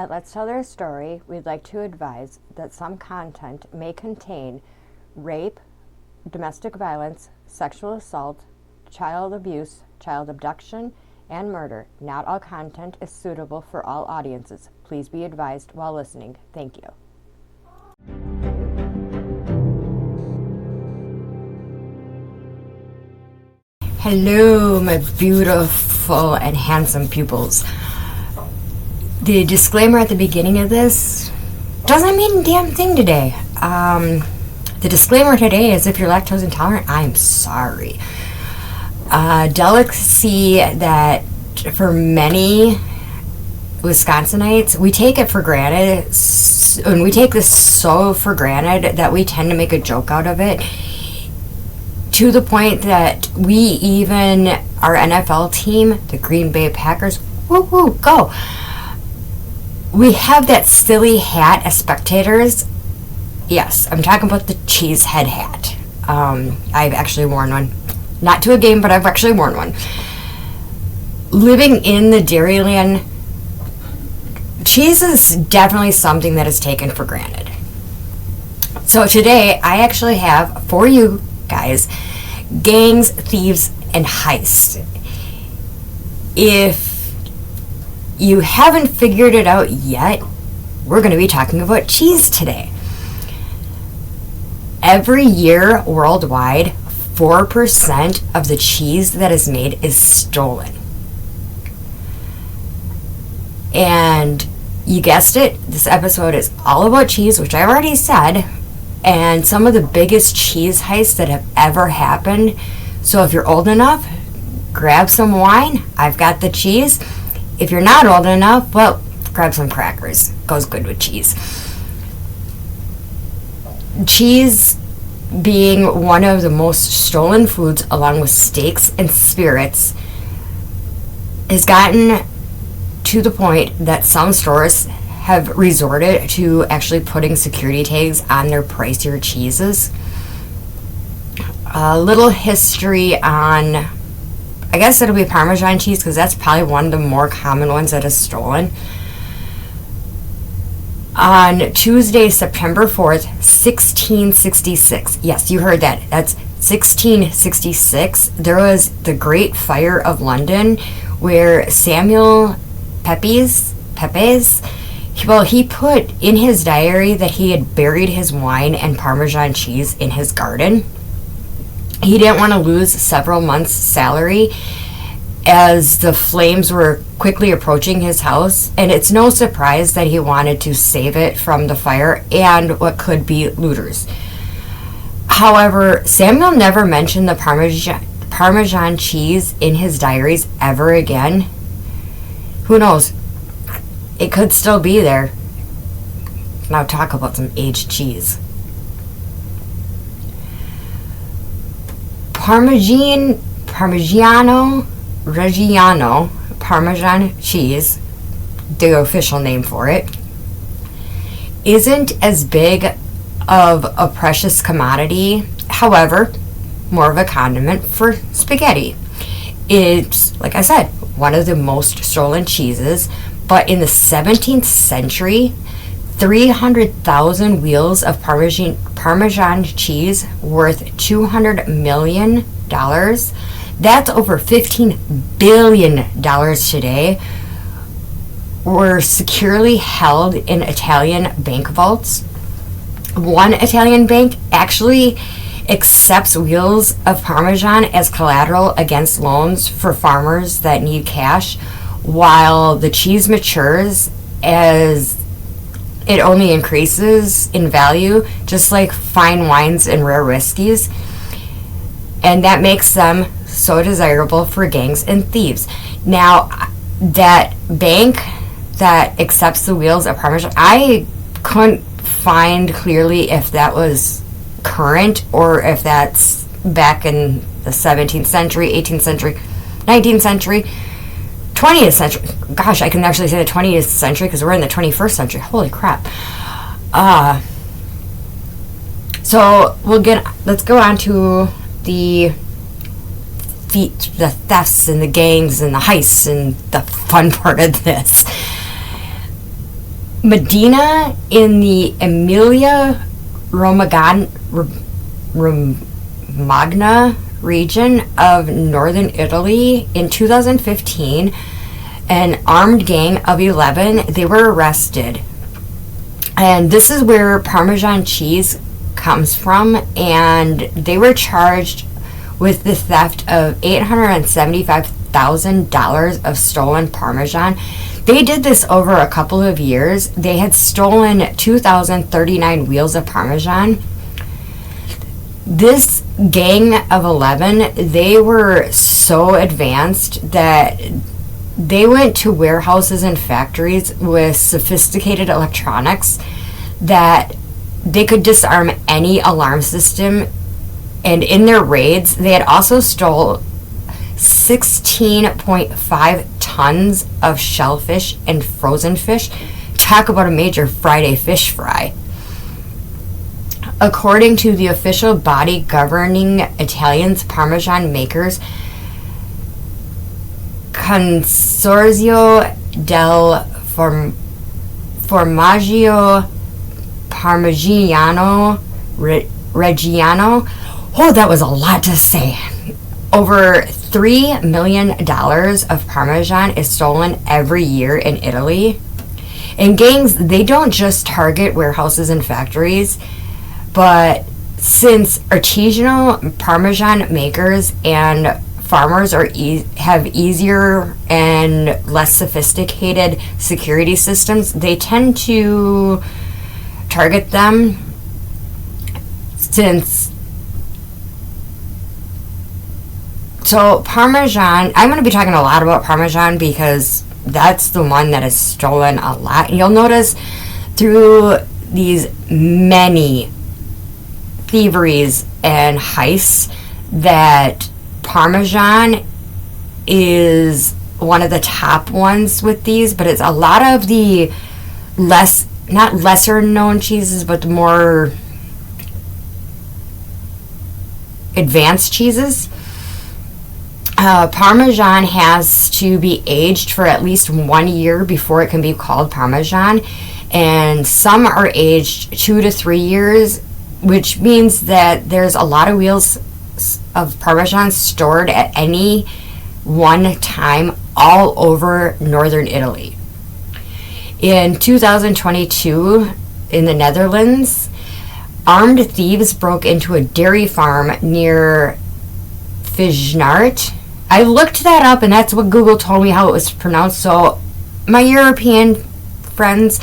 At Let's Tell Their Story, we'd like to advise that some content may contain rape, domestic violence, sexual assault, child abuse, child abduction, and murder. Not all content is suitable for all audiences. Please be advised while listening. Thank you. Hello, my beautiful and handsome pupils. The disclaimer at the beginning of this doesn't mean a damn thing today. The disclaimer today is if you're lactose intolerant, I'm sorry. Delicacy that for many Wisconsinites, we take it for granted, and we take this so for granted that we tend to make a joke out of it, to the point that we even, our NFL team, the Green Bay Packers, woo, go! We have that silly hat as spectators. Yes, I'm talking about the cheese head hat. I've actually worn one. Not to a game, but I've actually worn one. Living in the Dairyland, cheese is definitely something that is taken for granted. So today, I actually have, for you guys, gangs, thieves, and heist. If you haven't figured it out yet, we're going to be talking about cheese today. Every year worldwide, 4% of the cheese that is made is stolen. And you guessed it, this episode is all about cheese, which I already said, and some of the biggest cheese heists that have ever happened. So if you're old enough, grab some wine. I've got the cheese. If you're not old enough, well, grab some crackers. Goes good with cheese. Cheese being one of the most stolen foods, along with steaks and spirits, has gotten to the point that some stores have resorted to actually putting security tags on their pricier cheeses. A little history on, I guess it'll be Parmesan cheese, because that's probably one of the more common ones that is stolen. On Tuesday, September 4th, 1666. Yes, you heard that. That's 1666. There was the Great Fire of London, where Samuel Pepys, he put in his diary that he had buried his wine and Parmesan cheese in his garden. He didn't want to lose several months' salary as the flames were quickly approaching his house, and it's no surprise that he wanted to save it from the fire and what could be looters. However, Samuel never mentioned the Parmesan cheese in his diaries ever again. Who knows? It could still be there. Now talk about some aged cheese. Parmigiano Reggiano Parmesan cheese, the official name for it, isn't as big of a precious commodity, however, more of a condiment for spaghetti. It's, like I said, one of the most stolen cheeses, but in the 17th century, 300,000 wheels of Parmesan cheese worth $200 million, that's over $15 billion today, were securely held in Italian bank vaults. One Italian bank actually accepts wheels of Parmesan as collateral against loans for farmers that need cash, while the cheese matures as it only increases in value, just like fine wines and rare whiskeys. And that makes them so desirable for gangs and thieves. Now, that bank that accepts the wheels of Parmesan, I couldn't find clearly if that was current or if that's back in the 17th century, 18th century, 19th century, 20th century. Gosh, I can actually say the 20th century because we're in the 21st century. Holy crap. So let's go on to the thefts and the gangs and the heists and the fun part of this. Medina in the Emilia Romagna region of northern Italy in 2015. An armed gang of 11, they were arrested. And this is where Parmesan cheese comes from, and they were charged with the theft of $875,000 of stolen Parmesan. They did this over a couple of years. They had stolen 2,039 wheels of Parmesan. This gang of 11, they were so advanced that they went to warehouses and factories with sophisticated electronics that they could disarm any alarm system. And in their raids, they had also stole 16.5 tons of shellfish and frozen fish. Talk about a major Friday fish fry. According to the official body governing Italian's Parmesan makers, Consorzio del Formaggio Parmigiano Reggiano. Oh, that was a lot to say. Over $3 million of Parmesan is stolen every year in Italy. And gangs, they don't just target warehouses and factories, but since artisanal Parmesan makers and farmers have easier and less sophisticated security systems, they tend to target them. So Parmesan, I'm going to be talking a lot about Parmesan because that's the one that is stolen a lot. And you'll notice through these many thieveries and heists that Parmesan is one of the top ones with these, but it's a lot of the not lesser known cheeses, but the more advanced cheeses. Parmesan has to be aged for at least 1 year before it can be called Parmesan, and some are aged 2 to 3 years, which means that there's a lot of wheels of Parmesan stored at any one time all over northern Italy. In 2022, in the Netherlands, armed thieves broke into a dairy farm near Fijnaert. I looked that up, and that's what Google told me how it was pronounced. So, my European friends,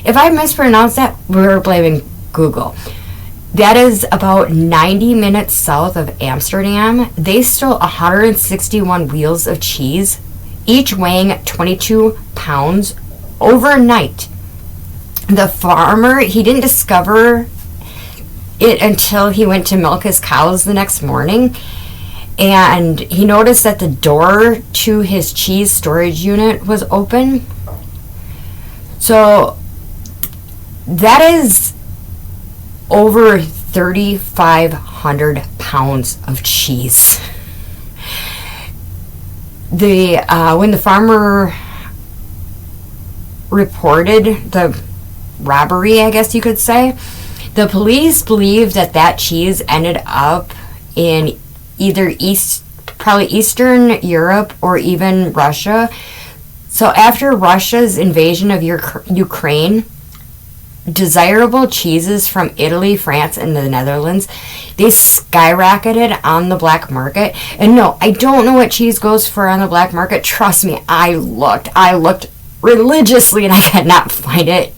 if I mispronounce that, we're blaming Google. That is about 90 minutes south of Amsterdam. They stole 161 wheels of cheese, each weighing 22 pounds, overnight. The farmer, he didn't discover it until he went to milk his cows the next morning. And he noticed that the door to his cheese storage unit was open. So that is over 3,500 pounds of cheese. When the farmer reported the robbery, I guess you could say, the police believe that cheese ended up in either probably Eastern Europe or even Russia. So after Russia's invasion of Ukraine, desirable cheeses from Italy, France, and the Netherlands, they skyrocketed on the black market. And no, I don't know what cheese goes for on the black market. Trust me, I looked religiously and I could not find it.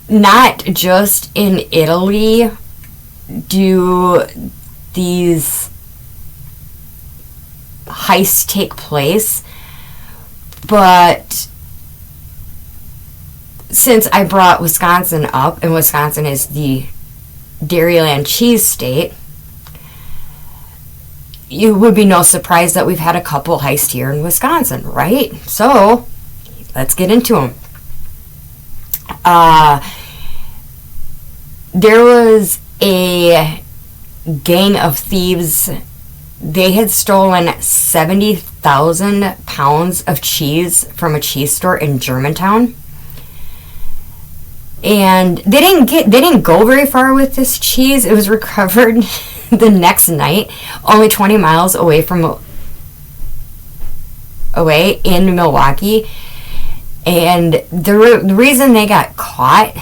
Not just in Italy do these heists take place, but since I brought Wisconsin up, and Wisconsin is the Dairyland cheese state, it would be no surprise that we've had a couple heists here in Wisconsin, right? So, let's get into them. There was a gang of thieves. They had stolen 70 200,000 pounds of cheese from a cheese store in Germantown. And they didn't go very far with this cheese. It was recovered the next night, only 20 miles away in Milwaukee. And the reason they got caught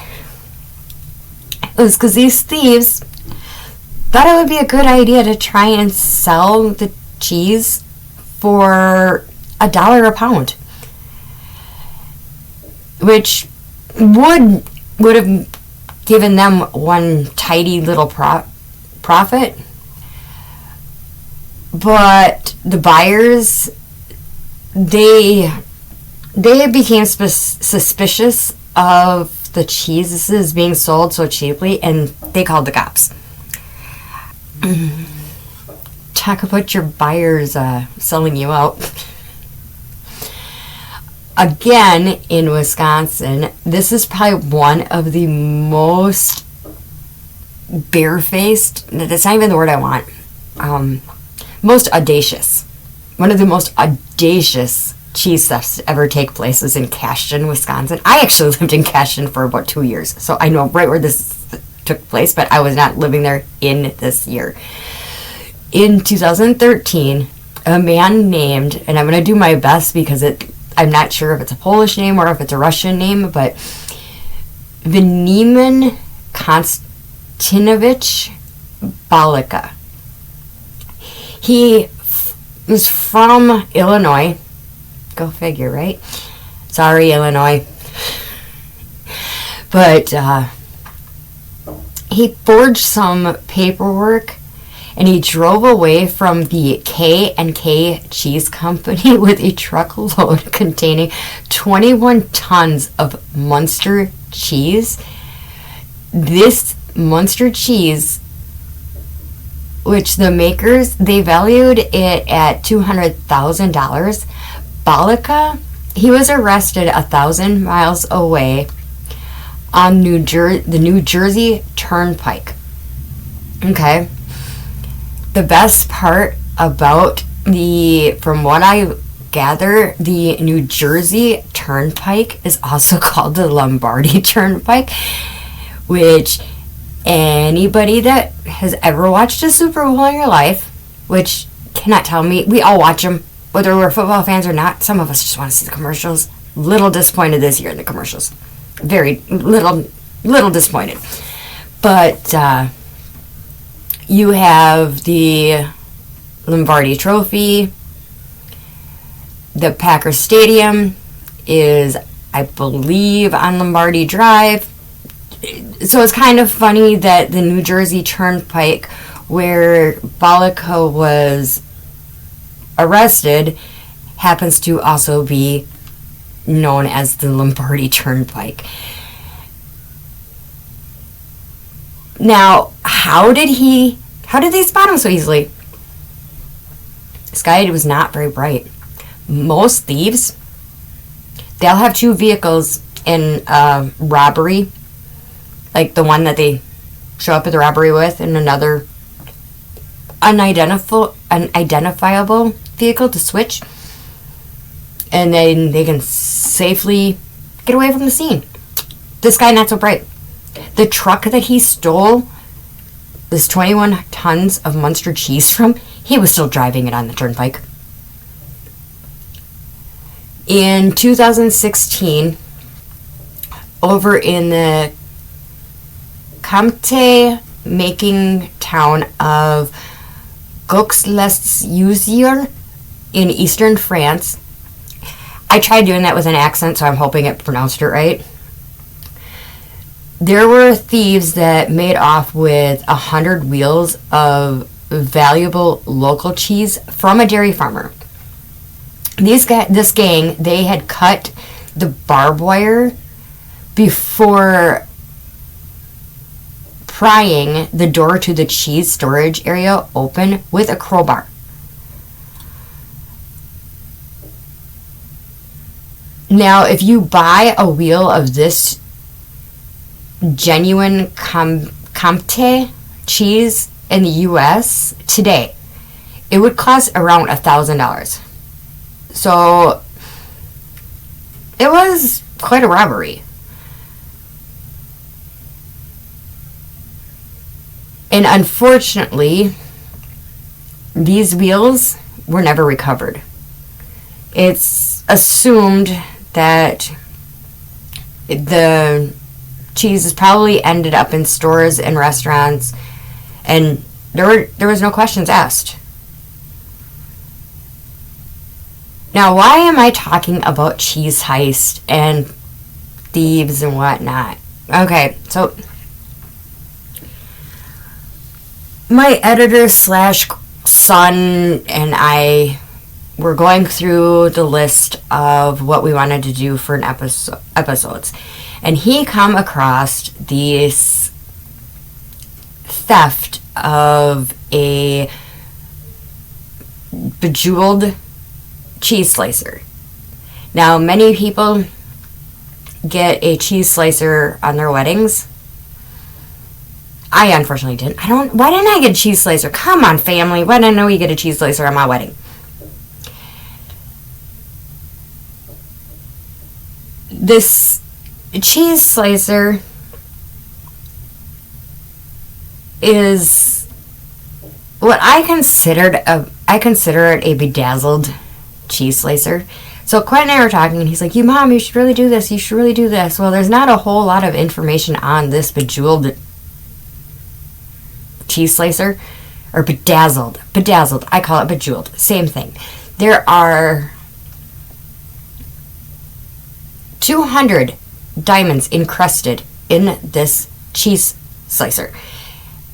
was because these thieves thought it would be a good idea to try and sell the cheese for $1 a pound, which would have given them one tidy little profit. But the buyers, they became suspicious of the cheeses being sold so cheaply, and they called the cops. Talk about your buyers selling you out. Again, in Wisconsin, this is probably one of the most barefaced, that's not even the word I want, most audacious. One of the most audacious cheese thefts to ever take place was in Cashton, Wisconsin. I actually lived in Cashton for about 2 years, so I know right where this took place, but I was not living there in this year. In 2013, a man named, and I'm going to do my best because I'm not sure if it's a Polish name or if it's a Russian name, but Veniamin Konstantinovich Balika. He was from Illinois. Go figure, right? Sorry, Illinois. But he forged some paperwork and he drove away from the K&K Cheese Company with a truckload containing 21 tons of Munster cheese. This Munster cheese, which the makers, they valued it at $200,000. Balika, he was arrested 1,000 miles away on the New Jersey Turnpike. Okay. The best part about from what I gather, the New Jersey Turnpike is also called the Lombardy Turnpike, which anybody that has ever watched a Super Bowl in your life, which cannot tell me, we all watch them, whether we're football fans or not. Some of us just want to see the commercials. Little disappointed this year in the commercials. Very little disappointed. But you have the Lombardi Trophy. The Packer Stadium is, I believe, on Lombardi Drive. So it's kind of funny that the New Jersey Turnpike, where Balika was arrested, happens to also be known as the Lombardi Turnpike. Now, how did they spot him so easily? This guy was not very bright. Most thieves, they'll have two vehicles in robbery, like the one that they show up at the robbery with, and another unidentifiable vehicle to switch, and then they can safely get away from the scene. This guy, not so bright. The truck that he stole this 21 tons of Munster cheese from, he was still driving it on the turnpike. In 2016, over in the Comté making town of Gaux-les-Usiers in eastern France, I tried doing that with an accent, so I'm hoping it pronounced it right. There were thieves that made off with 100 wheels of valuable local cheese from a dairy farmer. This gang, they had cut the barbed wire before prying the door to the cheese storage area open with a crowbar. Now, if you buy a wheel of this genuine Comté cheese in the U.S. today, it would cost around $1,000. So it was quite a robbery. And unfortunately, these wheels were never recovered. It's assumed that the cheese probably ended up in stores and restaurants, and there was no questions asked. Now, why am I talking about cheese heist and thieves and whatnot? Okay, so my editor slash son and I were going through the list of what we wanted to do for an episodes, and he come across this theft of a Bejeweled cheese slicer. Now, many people get a cheese slicer on their weddings. I unfortunately didn't. Why didn't I get a cheese slicer? Come on, family. Why didn't we get a cheese slicer on my wedding? This cheese slicer is what I consider it a bedazzled cheese slicer. So Quentin and I were talking, and he's like, Mom, you should really do this. You should really do this. Well, there's not a whole lot of information on this Bejeweled cheese slicer, or bedazzled. Bedazzled. I call it Bejeweled. Same thing. There are 200 diamonds encrusted in this cheese slicer.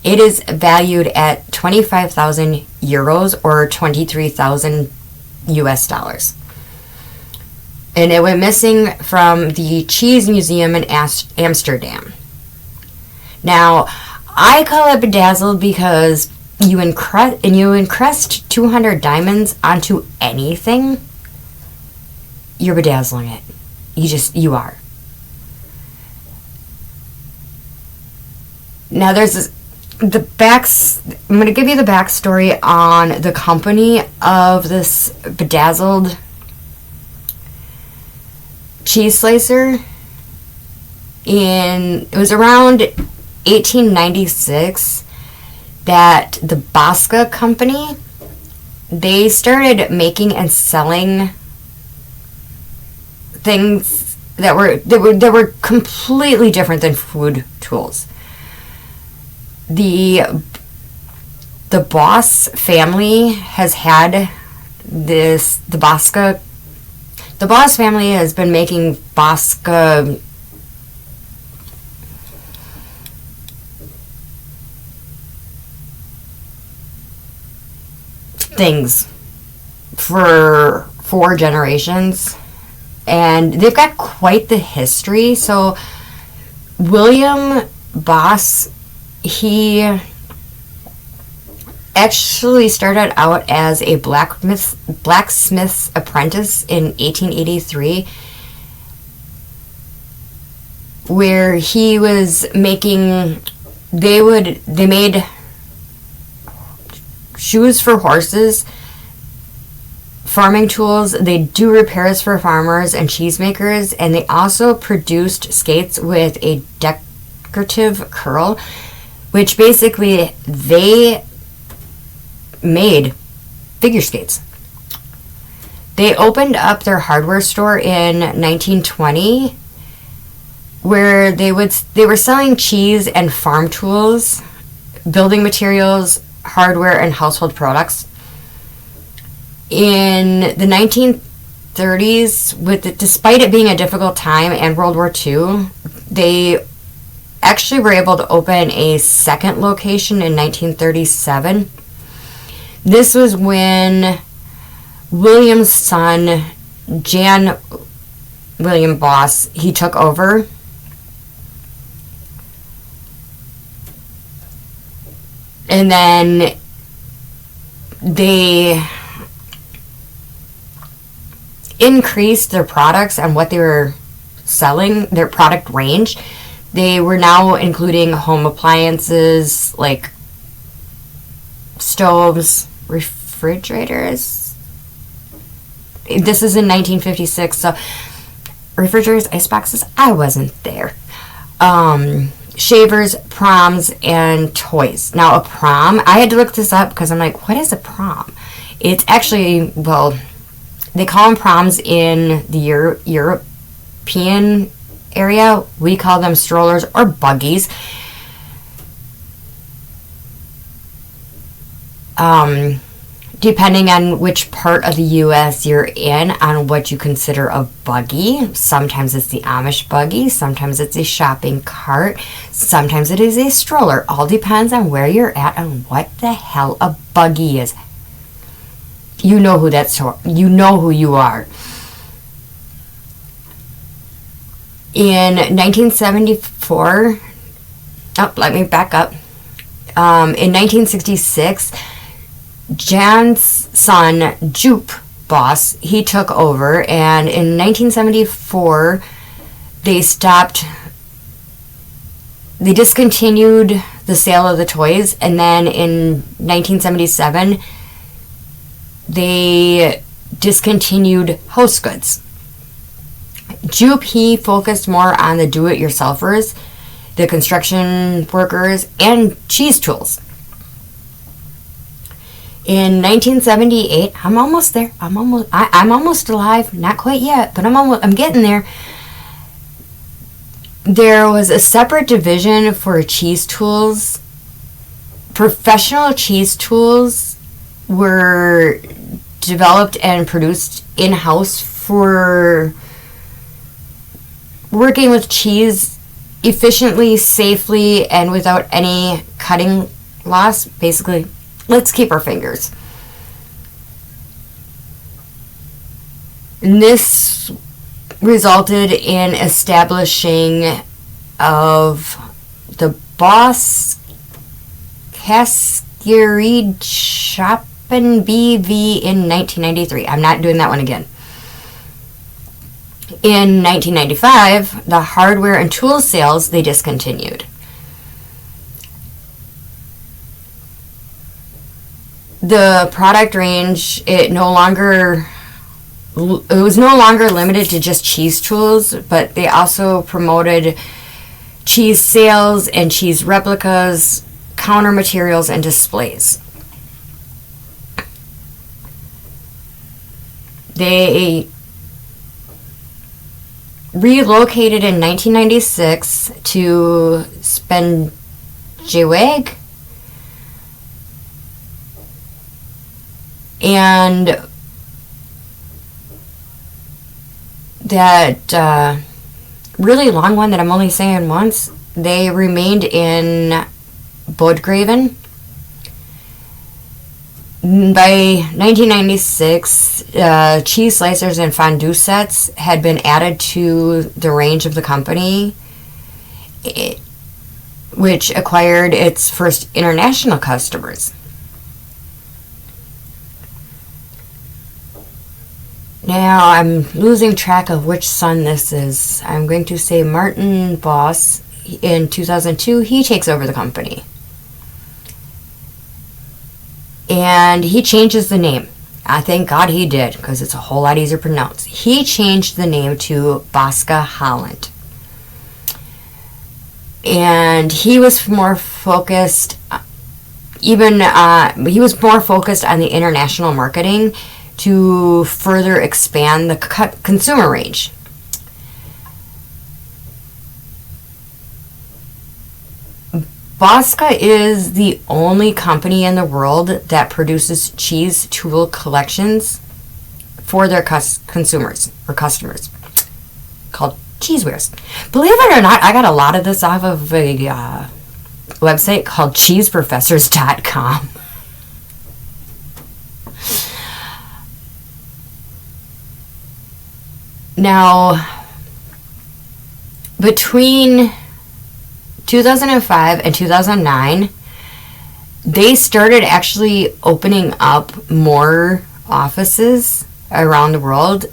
It is valued at 25,000 euros or 23,000 US dollars. And it went missing from the Cheese Museum in Amsterdam. Now, I call it bedazzled because you encrust 200 diamonds onto anything, you're bedazzling it. You are. Now there's I'm going to give you the backstory on the company of this Bedazzled cheese slicer. It was around 1896 that the Bosca company, they started making and selling things that were completely different than food tools. The Boss family has had this. The Boss family has been making Bosca things for 4 generations, and they've got quite the history. So William Boss, he actually started out as a blacksmith's apprentice in 1883, where he was making, they made shoes for horses, farming tools, they do repairs for farmers and cheesemakers, and they also produced skates with a decorative curl, which basically they made figure skates. They opened up their hardware store in 1920, where they were selling cheese and farm tools, building materials, hardware, and household products. In the 1930s, despite it being a difficult time and World War II, they actually were able to open a second location in 1937. This was when William's son, Jan William Boss, he took over. And then they increased their products and what they were selling, their product range. They were now including home appliances like stoves, refrigerators, This is in 1956, so refrigerators, iceboxes, I wasn't there. Shavers, proms, and toys. Now, a prom, I had to look this up because I'm like, what is a prom? It's actually, well, they call them proms in the European area. We call them strollers or buggies. Depending on which part of the U.S. you're in, on what you consider a buggy. Sometimes it's the Amish buggy, sometimes it's a shopping cart, sometimes it is a stroller. All depends on where you're at and what the hell a buggy is. You know who that's for. You know who you are. In 1974, let me back up. In 1966, Jan's son, Jupe Boss, he took over, and in 1974, they discontinued the sale of the toys, and then in 1977, they discontinued house goods. Jupe, he focused more on the do-it-yourselfers, the construction workers, and cheese tools. In 1978, I'm almost there. I'm almost alive. Not quite yet, but I'm getting there. There was a separate division for cheese tools. Professional cheese tools were developed and produced in-house for working with cheese efficiently, safely, and without any cutting loss. Basically, let's keep our fingers. And this resulted in establishing of the Boss Cascade Shoppen BV in 1993. I'm not doing that one again. In 1995, the hardware and tool sales, they discontinued. The product range, it was no longer limited to just cheese tools, but they also promoted cheese sales and cheese replicas, counter materials, and displays. They relocated in 1996 to Bejeweled, and that really long one that I'm only saying once, they remained in Bodgraven. By 1996, cheese slicers and fondue sets had been added to the range of the company, which acquired its first international customers. Now, I'm losing track of which son this is. I'm going to say Martin Boss. In 2002, he takes over the company. And he changes the name. I thank God he did, because it's a whole lot easier to pronounce. He changed the name to Bosca Holland. And he was more focused, he was more focused on the international marketing to further expand the consumer range. Bosca is the only company in the world that produces cheese tool collections for their consumers or customers, called Cheesewares. Believe it or not, I got a lot of this off of a website called cheeseprofessors.com. Now, between 2005 and 2009, they started actually opening up more offices around the world.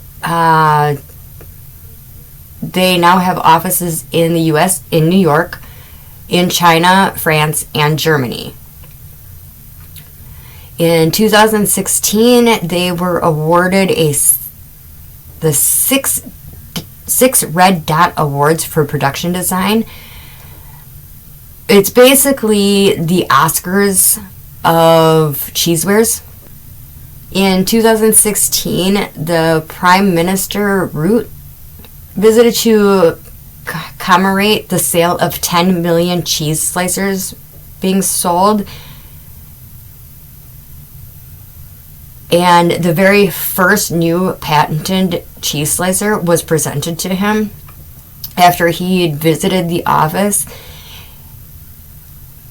They now have offices in the U.S., in New York, in China, France, and Germany. In 2016, they were awarded a the six Red Dot Awards for production design. It's basically the Oscars of cheesewares. In 2016, the Prime Minister Rutte visited to commemorate the sale of 10 million cheese slicers being sold. And the very first new patented cheese slicer was presented to him after he had visited the office.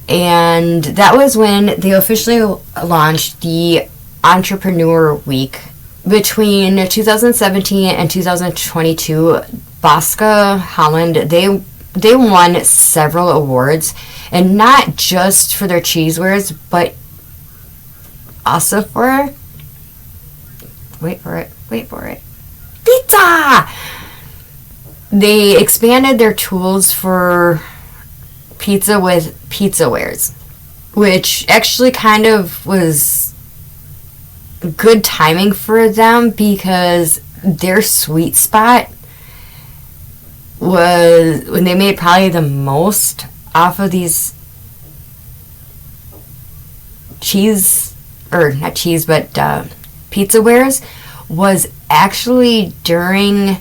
And that was when they officially launched the Entrepreneur Week. Between 2017 and 2022, Bosca Holland, they won several awards, and not just for their cheesewares, but also for, wait for it, pizza! They expanded their tools for pizza with pizzawares, which actually kind of was good timing for them because their sweet spot was when they made probably the most off of these pizzawares was actually during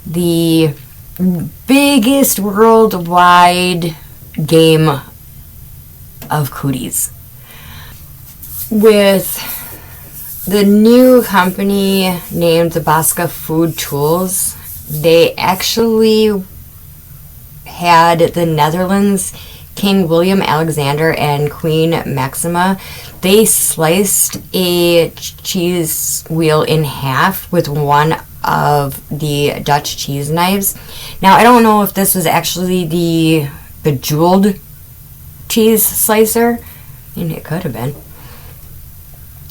the biggest worldwide game of cooties. With the new company named the Bosca Food Tools, they actually had the Netherlands King William Alexander and Queen Maxima. They sliced a cheese wheel in half with one of the Dutch cheese knives. Now, I don't know if this was actually the Bejeweled cheese slicer. I mean, it could have been.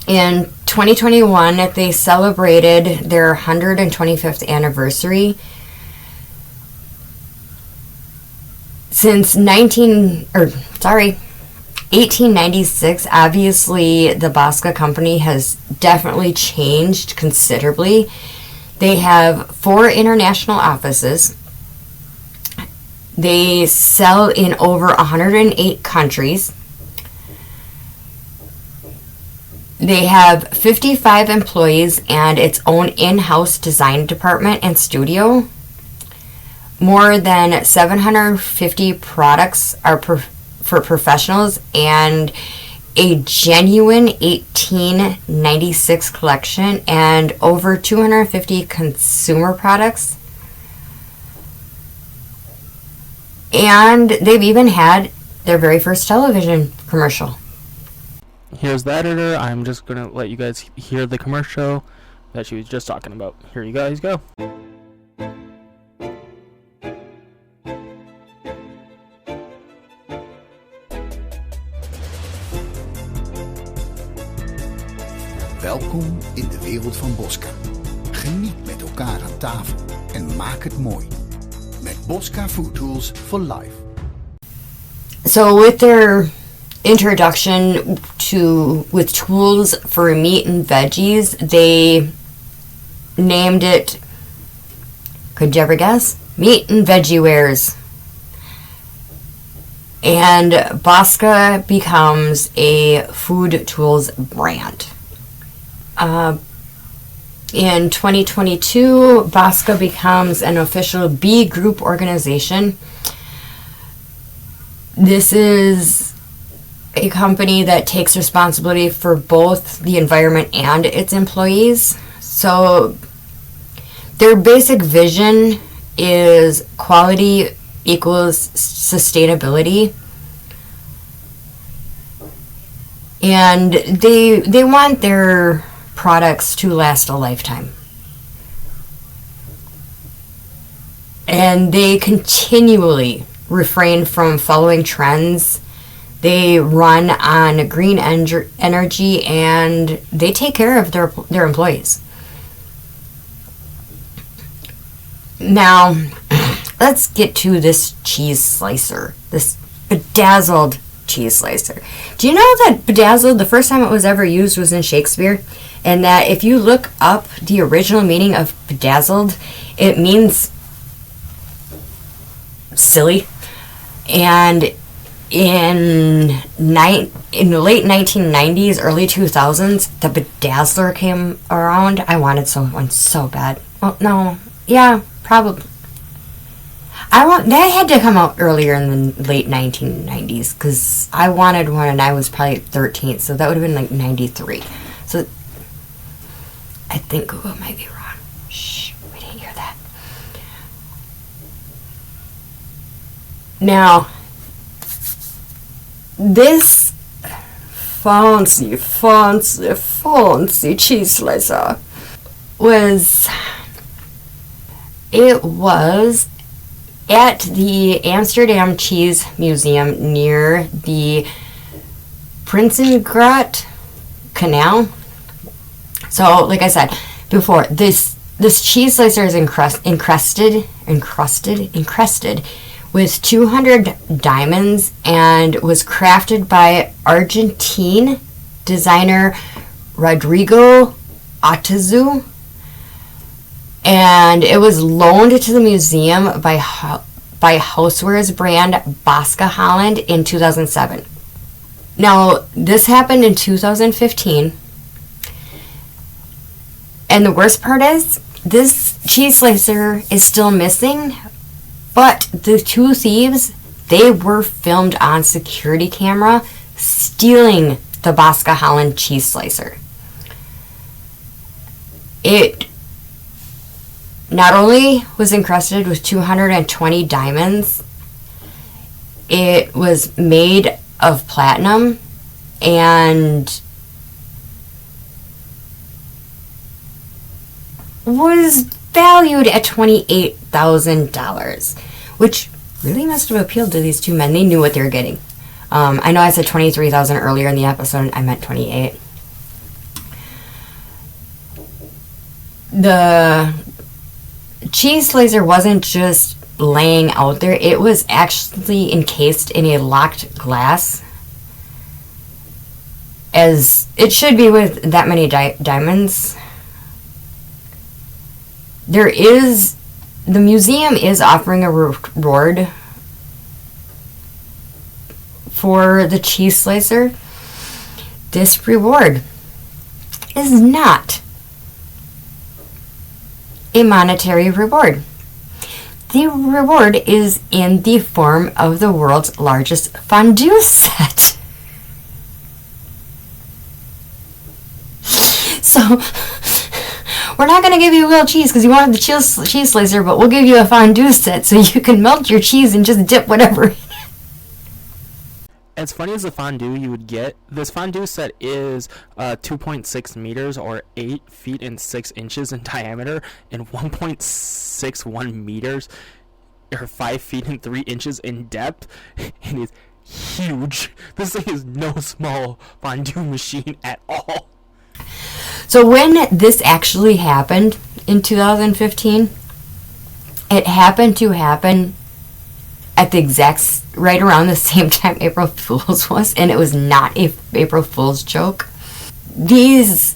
In 2021, they celebrated their 125th anniversary. Since 1896, obviously the Bosca company has definitely changed considerably. They have 4 international offices. They sell in over 108 countries. They have 55 employees and its own in-house design department and studio. More than 750 products are for professionals and a genuine 1896 collection and over 250 consumer products. And they've even had their very first television commercial. Here's the editor. I'm just going to let you guys hear the commercial that she was just talking about. Here you guys go. Welkom in de wereld van Bosca. Geniet met elkaar aan tafel en maak het mooi. Met Bosca Food Tools for Life. So with their introduction with tools for meat and veggies, they named it, could you ever guess? Meat and Veggiewares. And Bosca becomes a food tools brand. In 2022, Bosca becomes an official B Group organization. This is a company that takes responsibility for both the environment and its employees. So their basic vision is quality equals sustainability. And they want their products to last a lifetime. And they continually refrain from following trends. They run on green energy and they take care of their employees. Now, let's get to this cheese slicer, this Bedazzled cheese slicer. Do you know that Bedazzled, the first time it was ever used was in Shakespeare? And that if you look up the original meaning of bedazzled, it means silly. And in the late 1990s, early 2000s, the Bedazzler came around. I wanted one so bad. Well, no, yeah, probably. That had to come out earlier in the late 1990s, because I wanted one and I was probably 13, so that would have been like 93. So I think Google might be wrong. Shh, we didn't hear that. Now, this fancy cheese slicer was at the Amsterdam Cheese Museum near the Prinsengracht Canal. So, like I said before, this cheese slicer is encrusted with 200 diamonds and was crafted by Argentine designer Rodrigo Atazu. And it was loaned to the museum by housewares brand Bosca Holland in 2007. Now, this happened in 2015. And the worst part is, this cheese slicer is still missing, but the two thieves, they were filmed on security camera stealing the Bosca Holland cheese slicer. It not only was encrusted with 220 diamonds, it was made of platinum and was valued at $28,000, which really must have appealed to these two men. They knew what they were getting. I know I said $23,000 earlier in the episode. I meant 28. The cheese slicer wasn't just laying out there. It was actually encased in a locked glass, as it should be with that many diamonds. The museum is offering a reward for the cheese slicer. This reward is not a monetary reward. The reward is in the form of the world's largest fondue set. So, we're not going to give you real cheese because you wanted the cheese slicer, but we'll give you a fondue set so you can melt your cheese and just dip whatever in it. As funny as the fondue you would get, this fondue set is 2.6 meters or 8 feet and 6 inches in diameter and 1.61 meters or 5 feet and 3 inches in depth, and is huge. This thing is no small fondue machine at all. So when this actually happened in 2015, it happened to happen at the right around the same time April Fool's was, and it was not a April Fool's joke. The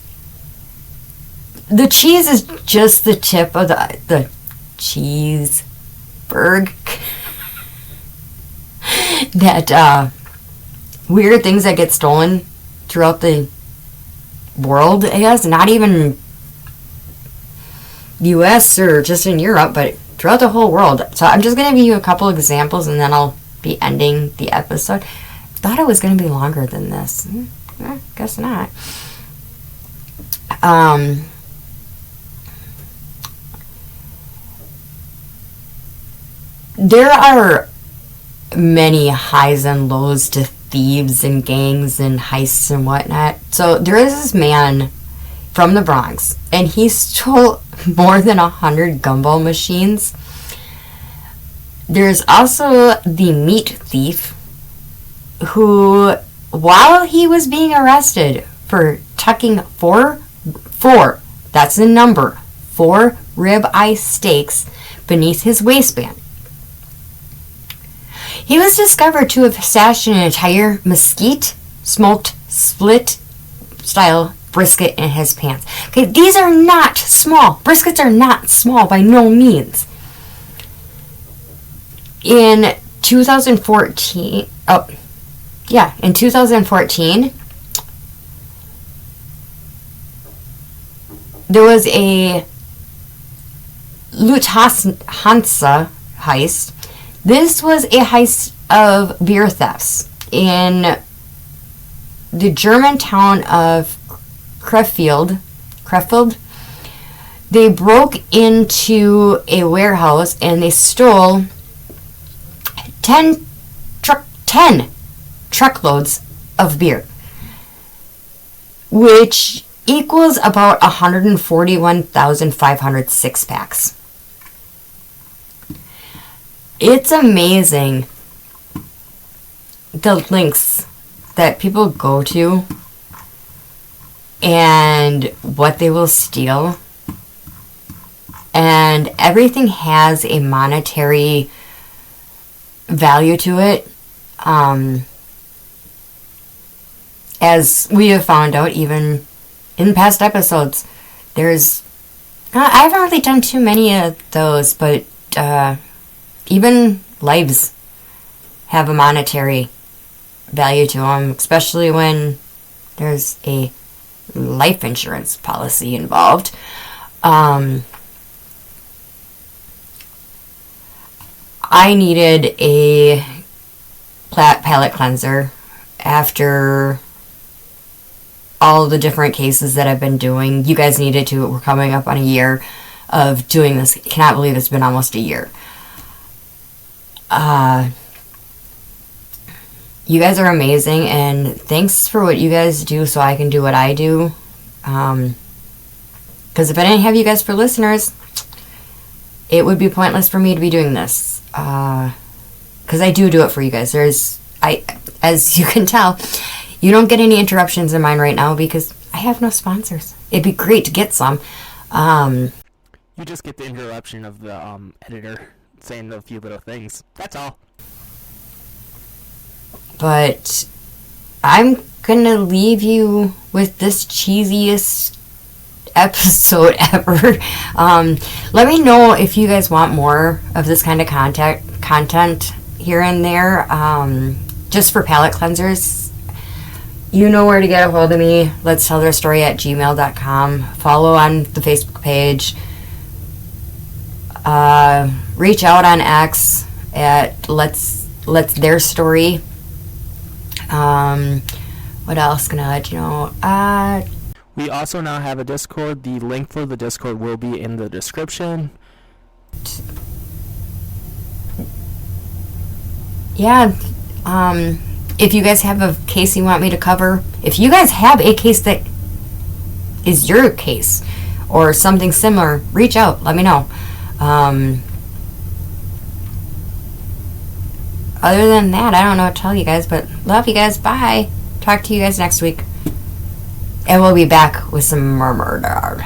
cheese is just the tip of the cheeseberg. That weird things that get stolen throughout the world, I guess, not even US or just in Europe, but throughout the whole world. So I'm just going to give you a couple examples and then I'll be ending the episode. Thought it was going to be longer than this. Guess not. There are many highs and lows to thieves and gangs and heists and whatnot. So there is this man from the Bronx, and he stole more than 100 gumball machines. There's also the meat thief, who, while he was being arrested for tucking four, that's the number, 4 ribeye steaks beneath his waistband, he was discovered to have stashed an entire mesquite smoked split style brisket in his pants. Okay, these are not small. Briskets are not small by no means. In 2014, in 2014, there was a Lufthansa heist. This was a heist of beer thefts in the German town of Krefeld. They broke into a warehouse and they stole 10 truckloads of beer, which equals about 141,500 six-packs. It's amazing the lengths that people go to and what they will steal. And everything has a monetary value to it. As we have found out even in past episodes, I haven't really done too many of those, but even lives have a monetary value to them, especially when there's a life insurance policy involved. I needed a palette cleanser after all the different cases that I've been doing. You guys needed to. We're coming up on a year of doing this. I cannot believe it's been almost a year. You guys are amazing, and thanks for what you guys do so I can do what I do. Because if I didn't have you guys for listeners, it would be pointless for me to be doing this. Because I do it for you guys. As you can tell, you don't get any interruptions in mine right now because I have no sponsors. It'd be great to get some. You just get the interruption of the editor saying a few little things. That's all. But I'm gonna leave you with this cheesiest episode ever. Let me know if you guys want more of this kind of content here and there. Just for palette cleansers, you know where to get a hold of me. Let's tell their story at gmail.com. Follow on the Facebook page. Reach out on X at let's their story. What else can I let you know? We also now have a Discord. The link for the Discord will be in the description. Yeah. If you guys have a case you want me to cover, if you guys have a case that is your case or something similar, reach out. Let me know. Other than that, I don't know what to tell you guys, but love you guys. Bye. Talk to you guys next week. And we'll be back with some murder.